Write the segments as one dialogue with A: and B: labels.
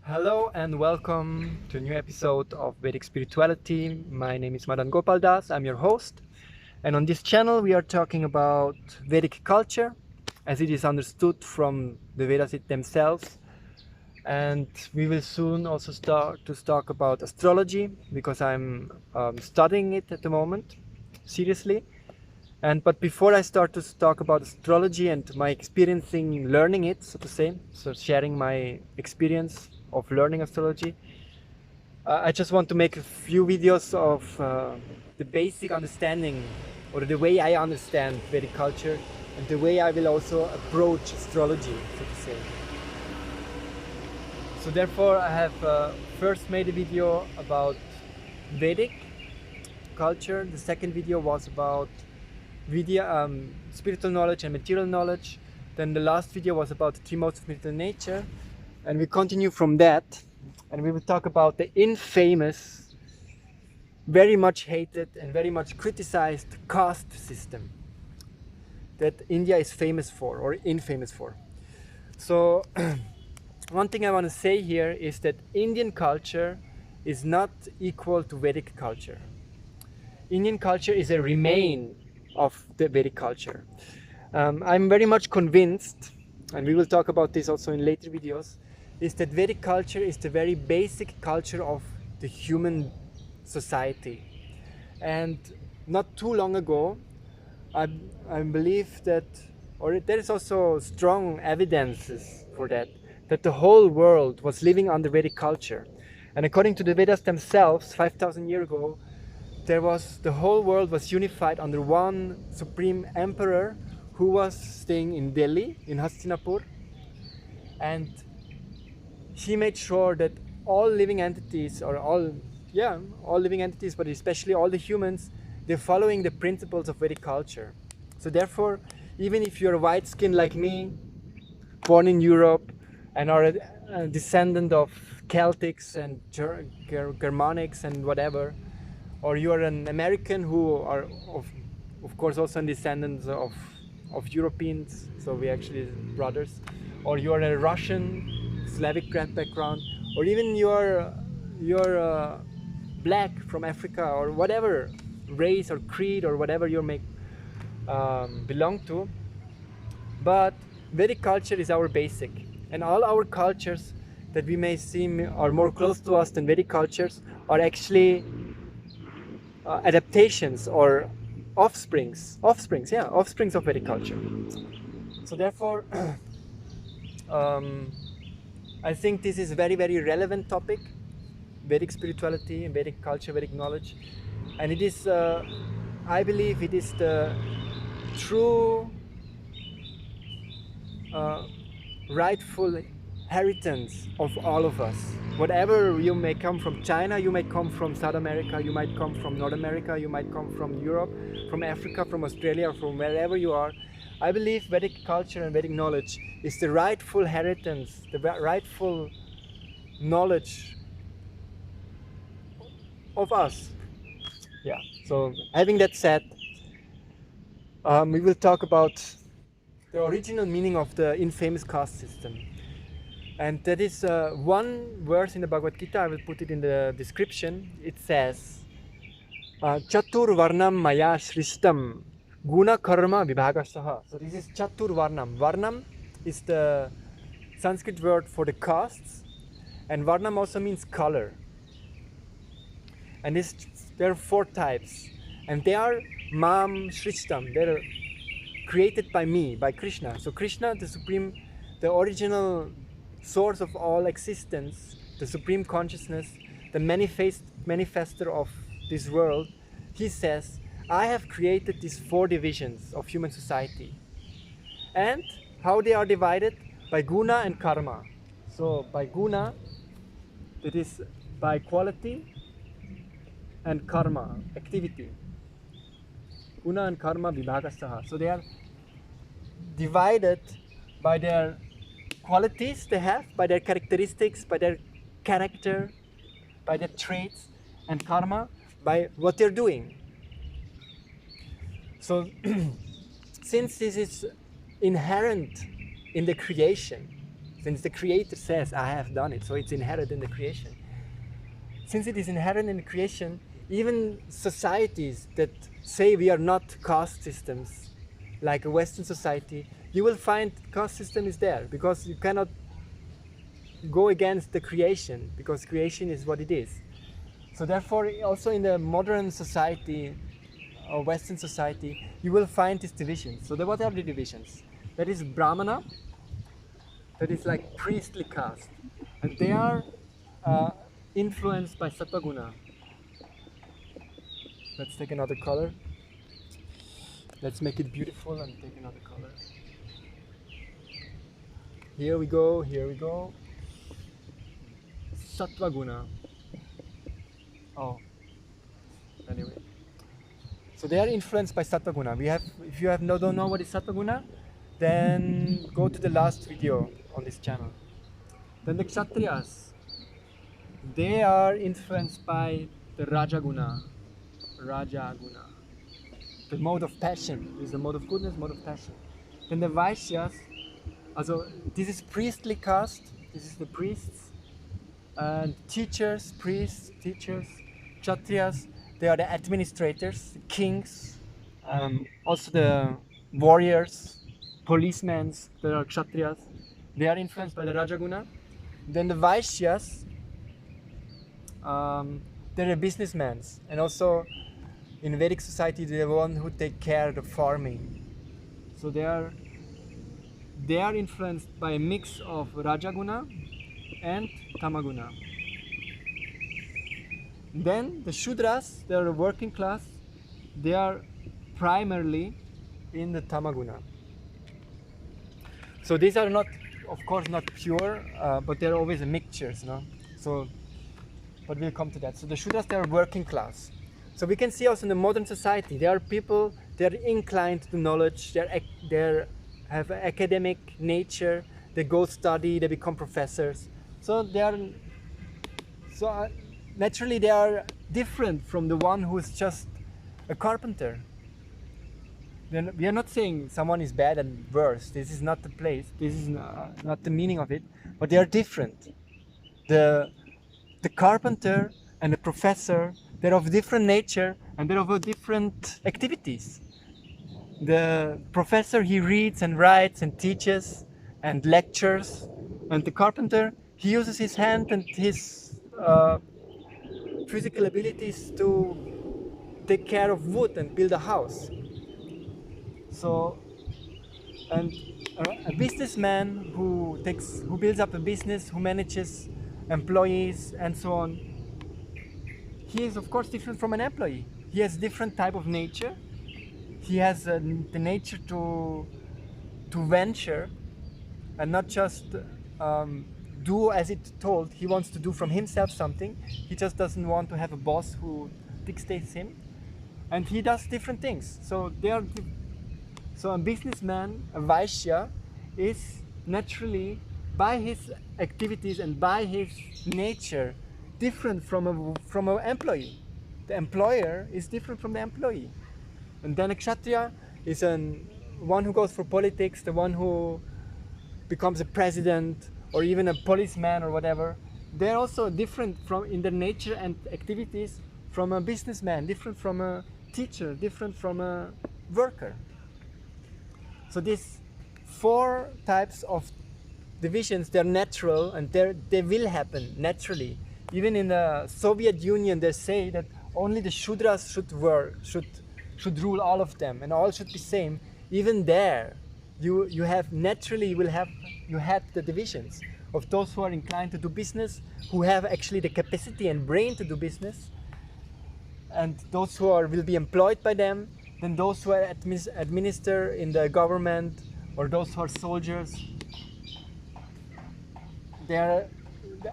A: Hello and welcome to a new episode of Vedic Spirituality. My name is Madan Gopal Das, I'm your host. And on this channel we are talking about Vedic culture as it is understood from the Vedas themselves. And we will soon also start to talk about astrology because I'm studying it at the moment, seriously. But before I start to talk about astrology and my experiencing learning it, so to say, so sharing my experience of learning astrology, I just want to make a few videos of the basic understanding or the way I understand Vedic culture and the way I will also approach astrology, so to say. So therefore I have first made a video about Vedic culture. The second video was about viddhy, spiritual knowledge and material knowledge. Then the last video was about the three modes of material nature. And we continue from that, and we will talk about the infamous, very much hated and very much criticized caste system that India is famous for or infamous for. So one thing I want to say here is that Indian culture is not equal to Vedic culture. Indian culture is a remain of the Vedic culture. I'm very much convinced, and we will talk about this also in later videos, is that Vedic culture is the very basic culture of the human society. And not too long ago, I believe that, or there is also strong evidences for that the whole world was living under Vedic culture. And according to the Vedas themselves, 5,000 years ago, the whole world was unified under one supreme emperor who was staying in Delhi, in Hastinapur. And he made sure that all living entities, all living entities, but especially all the humans, they're following the principles of Vedic culture. So therefore, even if you're white skinned like me, born in Europe, and are a descendant of Celtics and Germanics and whatever, or you are an American who are of course also descendants of Europeans, so we actually brothers, or you are a Russian Slavic background, or even you're black from Africa, or whatever race or creed or whatever you may belong to. But Vedic culture is our basic, and all our cultures that we may seem are more close to us than Vedic cultures are actually adaptations or offsprings of Vedic culture. So therefore I think this is a very, very relevant topic, Vedic spirituality and Vedic culture, Vedic knowledge. And it is, I believe it is the true rightful inheritance of all of us. Whatever you may come from China, you might come from South America, you might come from North America, you might come from Europe, from Africa, from Australia, from wherever you are. I believe Vedic culture and Vedic knowledge is the rightful inheritance, the rightful knowledge of us. Yeah, so having that said, we will talk about the original meaning of the infamous caste system. And that is one verse in the Bhagavad Gita, I will put it in the description. It says, cātur-varṇyaṁ mayā sṛṣṭaṁ guṇa-karma-vibhāgaśaḥ. So this is cātur-varṇyaṁ. Varnam is the Sanskrit word for the castes, and varnam also means color. And there are four types, and they are mam sṛṣṭaṁ. They are created by me, by Krishna. So Krishna, the supreme, the original source of all existence, the supreme consciousness, the manifester of this world, he says, I have created these four divisions of human society. And how they are divided? By guna and karma. So by guna, that is by quality, and karma, activity. Guna and karma-vibhāgaśaḥ. So they are divided by their qualities they have, by their characteristics, by their character, by their traits, and karma by what they're doing. So since this is inherent in the creation, Since the Creator says, I have done it, so it's inherent in the creation. Since it is inherent in the creation, even societies that say we are not caste systems, like a Western society, you will find caste system is there, because you cannot go against the creation, because creation is what it is. So therefore, also in the modern society, or Western society, you will find these divisions. So what are the divisions? That is Brahmana, that is like priestly caste, and they are influenced by Sattva Guna. Let's take another color. Let's make it beautiful and take another color. Here we go, here we go. Sattva Guna. Oh, anyway. So they are influenced by Sattva Guna. If you don't know what is Sattva Guna, then go to the last video on this channel. Then the Kshatriyas, they are influenced by the Raja Guna. The mode of passion. This is the mode of goodness, mode of passion. Then the Vaishyas, also this is priestly caste, this is the priests, and teachers, priests, teachers. Kshatriyas, they are the administrators, the kings, also the warriors, policemen, they are Kshatriyas. They are influenced by the Rajaguna. Then the Vaishyas, they're the businessmen, and also in Vedic society they're the one who take care of the farming. So they are influenced by a mix of Rajaguna and Tamaguna. Then the Shudras, they are a working class. They are primarily in the Tamaguna. So these are not, of course, not pure, but they're always a mixtures, no? So, but we'll come to that. So the Shudras, they are working class. So we can see also in the modern society, there are people, they're inclined to knowledge, they have an academic nature, they go study, they become professors. So they are, naturally they are different from the one who is just a carpenter. We are not saying someone is bad and worse. This is not the place. This is not the meaning of it. But they are different. The carpenter and the professor, they're of different nature and they're of different activities. The professor, he reads and writes and teaches and lectures, and the carpenter, he uses his hand and his physical abilities to take care of wood and build a house. So, and a businessman who builds up a business, who manages employees and so on, he is of course different from an employee. He has different type of nature. He has the nature to venture and not just do as it's told. He wants to do from himself something. He just doesn't want to have a boss who dictates him, and he does different things. So a businessman, a Vaishya, is naturally, by his activities and by his nature, different from an employee. The employer is different from the employee. And then a Kshatriya is one who goes for politics, the one who becomes a president or even a policeman or whatever. They're also different in their nature and activities from a businessman, different from a teacher, different from a worker. So these 4 types of divisions, they're natural and they will happen naturally. Even in the Soviet Union, they say that only the Shudras should rule all of them, and all should be same. Even there, you have the divisions of those who are inclined to do business, who have actually the capacity and brain to do business, and those who will be employed by them. Then those who are administer in the government, or those who are soldiers.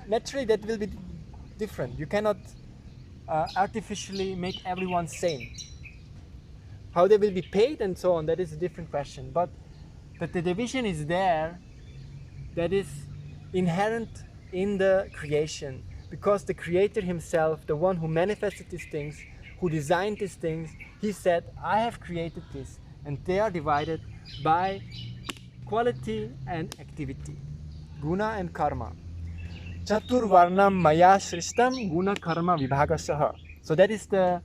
A: Naturally that will be different. You cannot artificially make everyone same. How they will be paid and so on, that is a different question. But that the division is there, that is inherent in the creation, because the Creator himself, the one who manifested these things, who designed these things, he said, I have created this, and they are divided by quality and activity. guna and karma. Cātur-varṇyaṁ mayā sṛṣṭaṁ guṇa-karma-vibhāgaśaḥ. So that is the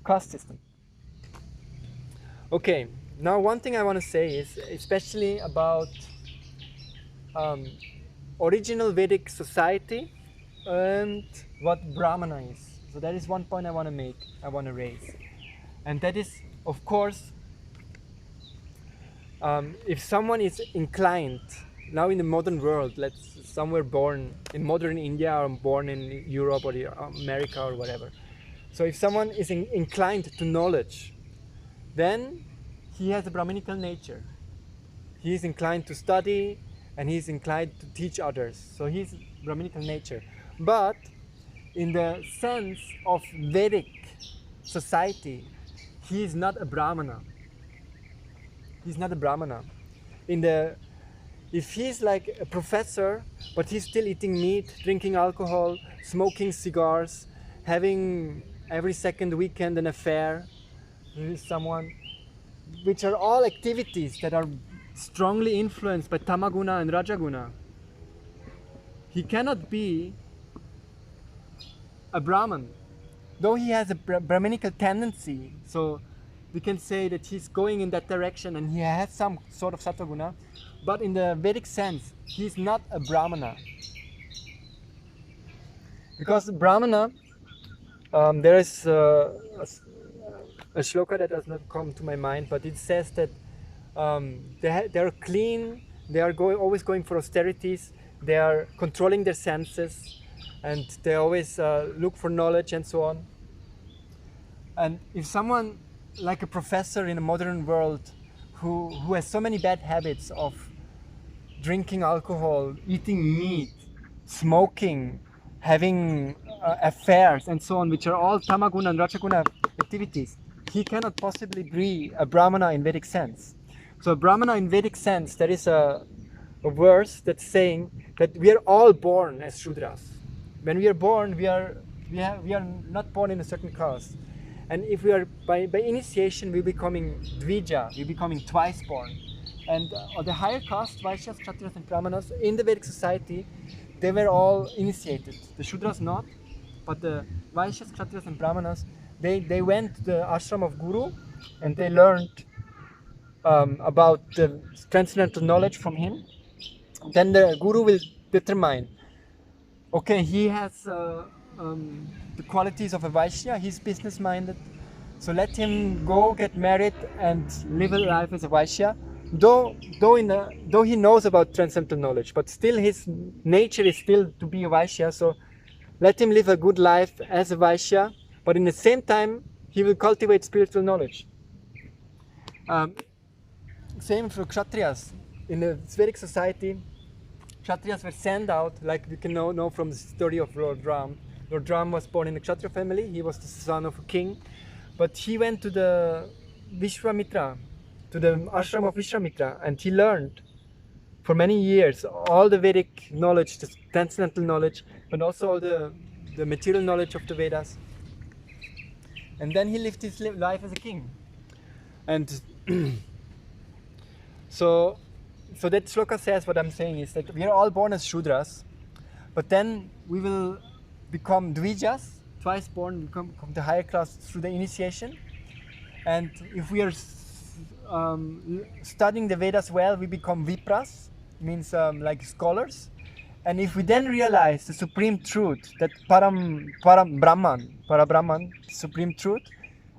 A: caste system. Okay, now one thing I want to say is especially about original Vedic society and what Brahmana is. So that is one point I want to make, I want to raise. And that is, of course, if someone is inclined, now in the modern world, let's somewhere born in modern India or born in Europe or America or whatever. So if someone is inclined to knowledge, then he has a Brahminical nature. He is inclined to study and he is inclined to teach others. So he's Brahminical nature. But in the sense of Vedic society, he is not a Brahmana. He's not a Brahmana. If he's like a professor, but he's still eating meat, drinking alcohol, smoking cigars, having every second weekend an affair with someone, which are all activities that are strongly influenced by tamaguna and rajaguna, he cannot be a Brahman. Though he has a Brahminical tendency, so we can say that he's going in that direction and he has some sort of sattva-guna, but in the Vedic sense, he's not a Brahmana. Because Brahmana, there is a shloka that does not come to my mind, but it says that they're clean, they are always going for austerities, they are controlling their senses, and they always look for knowledge and so on. And if someone like a professor in a modern world who has so many bad habits of drinking alcohol, eating meat, smoking, having affairs and so on, which are all tamaguna and rajaguna activities, he cannot possibly be a Brahmana in Vedic sense. So a Brahmana in Vedic sense, there is a verse that's saying that we are all born as Shudras. When we are born, we are not born in a certain caste. And if we are by initiation, we're becoming dvija, we're becoming twice born. And the higher caste, Vaishyas, Kshatriyas and Brahmanas, in the Vedic society, they were all initiated. The Shudras not, but the Vaishyas, Kshatriyas and Brahmanas, they went to the ashram of Guru and they learned about the transcendental knowledge from him. Then the Guru will determine, okay, he has the qualities of a Vaishya, he's business-minded, so let him go get married and live a life as a Vaishya. Though he knows about transcendental knowledge, but still his nature is still to be a Vaishya, so let him live a good life as a Vaishya, but in the same time he will cultivate spiritual knowledge. Same for Kshatriyas. In the Vedic society, Kshatriyas were sent out, like we can know from the story of Lord Ram. Lord Ram was born in a Kshatriya family, he was the son of a king, but he went to the Vishwamitra, to the ashram of Vishwamitra, and he learned for many years all the Vedic knowledge, the transcendental knowledge, but also all the material knowledge of the Vedas. And then he lived his life as a king. And so that shloka says, what I'm saying is that we are all born as Shudras, but then we will become Dvijas, twice born, become the higher class through the initiation. And if we are studying the Vedas well, we become Vipras, means like scholars. And if we then realize the supreme truth, that Parabrahman, supreme truth,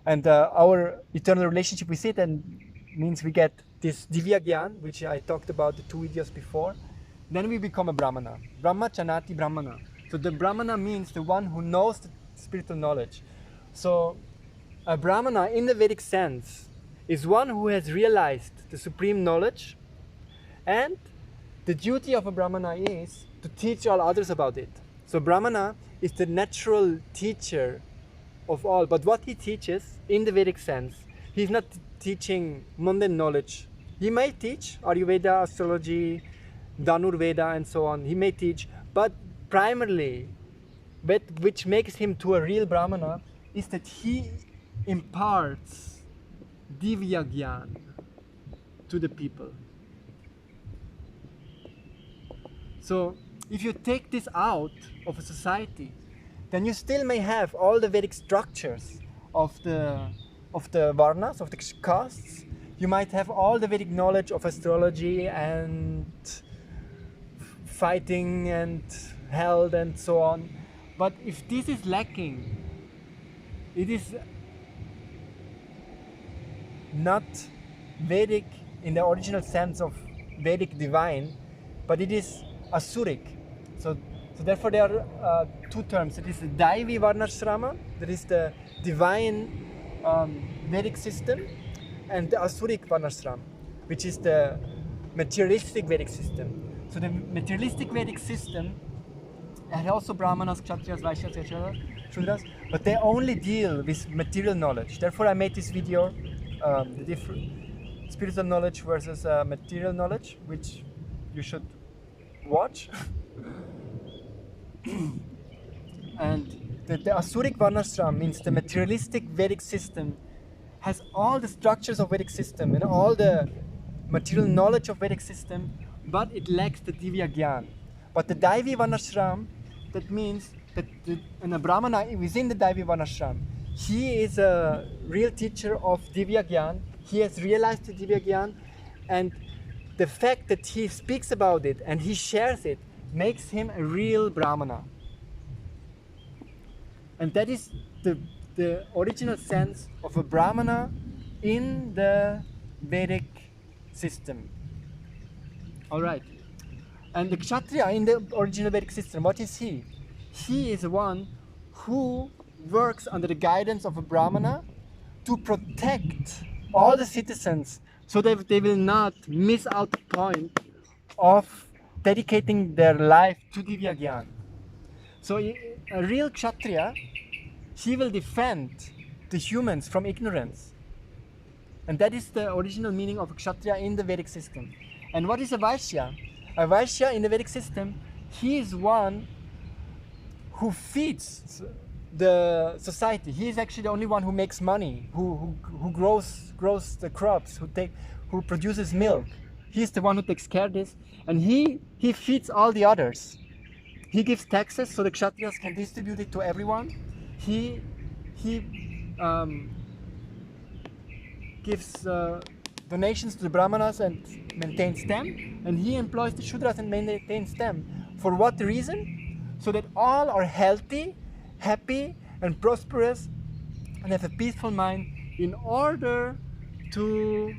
A: and our eternal relationship with it, and means we get this Divya Gyan, which I talked about the 2 videos before, then we become a Brahmana. Brahma Chanati Brahmana. So the Brahmana means the one who knows the spiritual knowledge. So a Brahmana in the Vedic sense is one who has realized the supreme knowledge, and the duty of a Brahmana is to teach all others about it. So Brahmana is the natural teacher of all, but what he teaches in the Vedic sense, he's not teaching mundane knowledge. He may teach Ayurveda, astrology, Dhanurveda and so on, he may teach, but primarily, which makes him to a real Brahmana, is that he imparts Divya Gyan to the people. So if you take this out of a society, then you still may have all the Vedic structures of the varnas, of the castes. You might have all the Vedic knowledge of astrology and fighting and health and so on. But if this is lacking, it is not Vedic in the original sense of Vedic divine, but it is Asuric. So therefore there are two terms. It is the Daivi Varnashrama, that is the divine Vedic system, and the Asuric Varnashrama, which is the materialistic Vedic system. So the materialistic Vedic system had also Brahmanas, Kshatriyas, Vaishyas, etc., Shudras, but they only deal with material knowledge. Therefore I made this video, the different spiritual knowledge versus material knowledge, which you should watch. And the Asuric Varnashrama means the materialistic Vedic system has all the structures of Vedic system and all the material knowledge of Vedic system, but it lacks the Divya Gyan. But the Daivi Varnashrama, that means that a Brahmana within the Daivi Varnashrama, he is a real teacher of Divya Gyan. He has realized the Divya Gyan, and the fact that he speaks about it and he shares it makes him a real Brahmana. And that is the original sense of a Brahmana in the Vedic system. Alright. And the Kshatriya in the original Vedic system, what is he? He is one who works under the guidance of a Brahmana to protect all the citizens so that they will not miss out the point of dedicating their life to Divya Gyan. So a real Kshatriya, he will defend the humans from ignorance. And that is the original meaning of a Kshatriya in the Vedic system. And what is a Vaishya? A Vaishya in the Vedic system, he is one who feeds the society. He is actually the only one who makes money, who grows the crops, who produces milk. He is the one who takes care of this, and he feeds all the others. He gives taxes so the Kshatriyas can distribute it to everyone. He gives donations to the Brahmanas and maintains them, and he employs the Shudras and maintains them. For what reason? So that all are healthy, happy and prosperous and have a peaceful mind in order to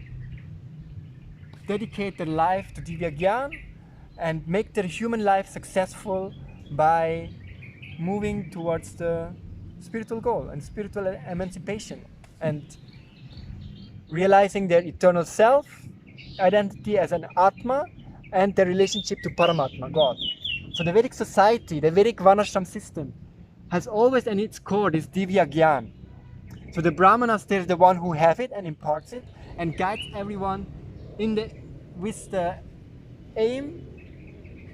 A: dedicate their life to Divya Gyan and make their human life successful by moving towards the spiritual goal and spiritual emancipation and realizing their eternal self, identity as an Atma, and their relationship to Paramatma, God. So the Vedic society, the Vedic Varnashram system, has always in its core this Divya Gyan. So the Brahmanas, they're the one who have it and imparts it and guides everyone with the aim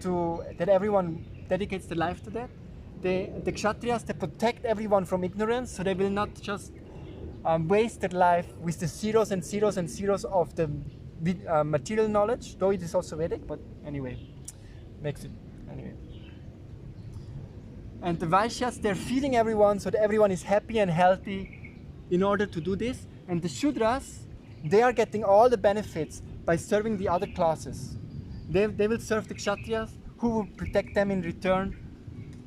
A: that everyone dedicates their life to that. The Kshatriyas, they protect everyone from ignorance, so they will not just waste their life with the zeros and zeros and zeros of the material knowledge, though it is also Vedic, but anyway, makes it anyway. And the Vaishyas, they're feeding everyone so that everyone is happy and healthy in order to do this. And the Shudras, they are getting all the benefits by serving the other classes. They will serve the Kshatriyas, who will protect them in return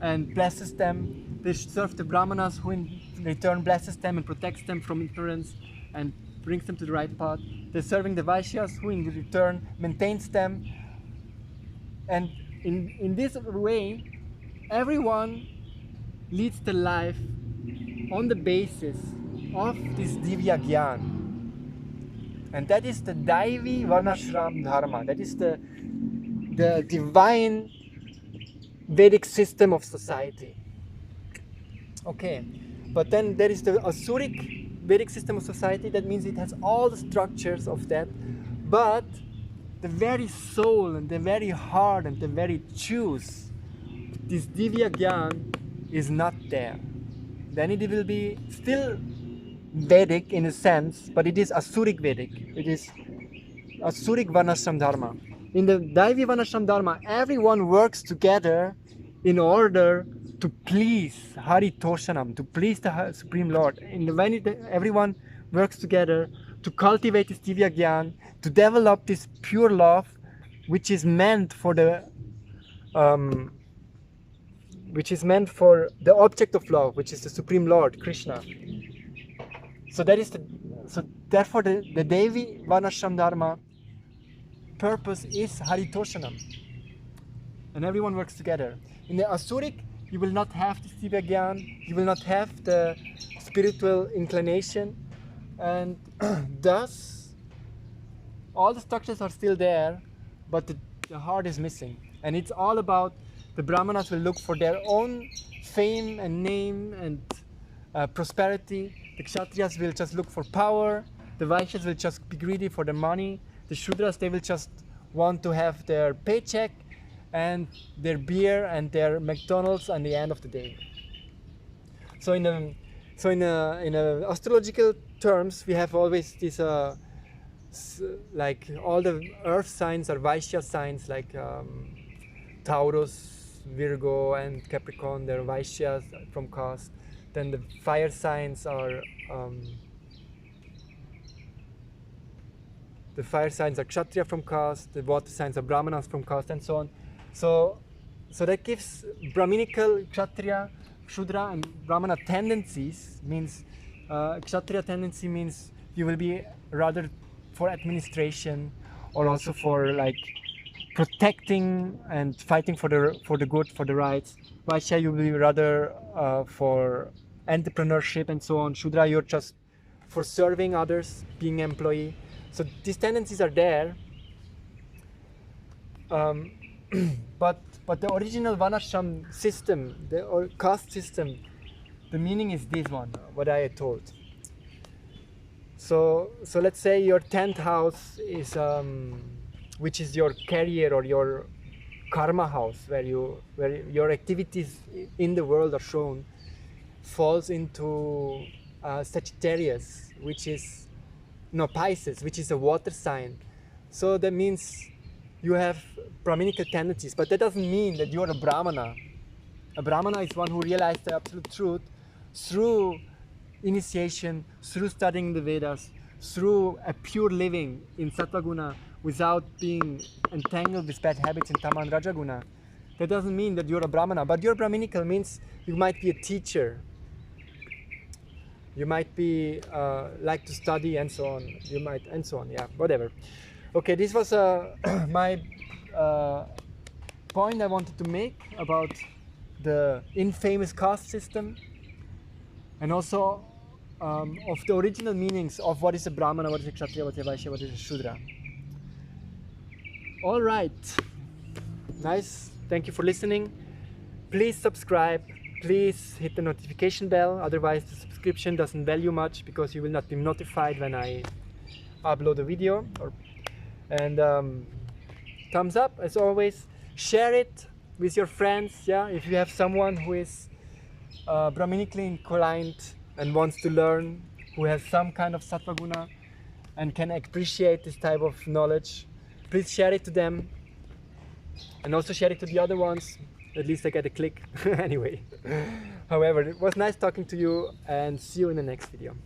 A: and blesses them. They serve the Brahmanas, who in return blesses them and protects them from ignorance and brings them to the right path. They're serving the Vaishyas, who in return maintains them. And in this way, everyone leads the life on the basis of this Divya Gyan. And that is the Daivi Varnashram Dharma. That is the divine Vedic system of society. Okay, but then there is the Asuric Vedic system of society. That means it has all the structures of that, but the very soul and the very heart and the very juice, this Divya Gyan, is not there. Then it will be still Vedic in a sense, but it is Asuric Vedic. It is Asuric Varnashram Dharma. In the Daivi Varnashram Dharma, everyone works together in order to please Hari Toshanam, to please the Supreme Lord. Everyone works together to cultivate this Divya Gyan, to develop this pure love, which is meant for the object of love, which is the Supreme Lord, Krishna. So therefore the Devi Varnashram Dharma purpose is Hari Toshanam. And everyone works together. In the Asuric, you will not have the Divya Gyan, you will not have the spiritual inclination, and thus all the structures are still there, but the heart is missing. And it's all about the Brahmanas will look for their own fame and name and prosperity. The Kshatriyas will just look for power. The Vaishyas will just be greedy for the money. The Shudras, they will just want to have their paycheck and their beer and their McDonald's at the end of the day. So in astrological terms, we have always this like all the earth signs are Vaishya signs, like Taurus, Virgo and Capricorn, they're Vaishyas from caste. Then the fire signs are Kshatriya from caste, the water signs are Brahmanas from caste, and so on. So that gives Brahminical, Kshatriya, Shudra and Brahmana tendencies. Means Kshatriya tendency means you will be rather for administration, or also for like protecting and fighting for the good, for the rights. Vaishya, you will be rather for entrepreneurship and so on. Shudra, you're just for serving others, being an employee. So these tendencies are there. But the original Varnashram system, the caste system, the meaning is this one, what I had told. So let's say your 10th house is, which is your career or your karma house, where your activities in the world are shown, falls into Sagittarius, which is Pisces, which is a water sign. So that means you have Brahminical tendencies, but that doesn't mean that you're a Brahmana. A Brahmana is one who realized the absolute truth through initiation, through studying the Vedas, through a pure living in Sattva Guna without being entangled with bad habits in Tama and Raja Guna. That doesn't mean that you're a Brahmana, but you're Brahminical means you might be a teacher. You might be like to study and so on. You might, and so on, yeah, whatever. Okay, this was my point I wanted to make about the infamous caste system, and also of the original meanings of what is a Brahmana, what is a Kshatriya, what is a Vaishya, what is a Shudra. All right, nice. Thank you for listening. Please subscribe. Please hit the notification bell. Otherwise, the subscription doesn't value much because you will not be notified when I upload a video. And thumbs up as always. Share it with your friends. Yeah, if you have someone who is Brahminically inclined and wants to learn, who has some kind of Sattva Guna and can appreciate this type of knowledge, please share it to them, and also share it to the other ones. At least I get a click. Anyway, however, it was nice talking to you, and see you in the next video.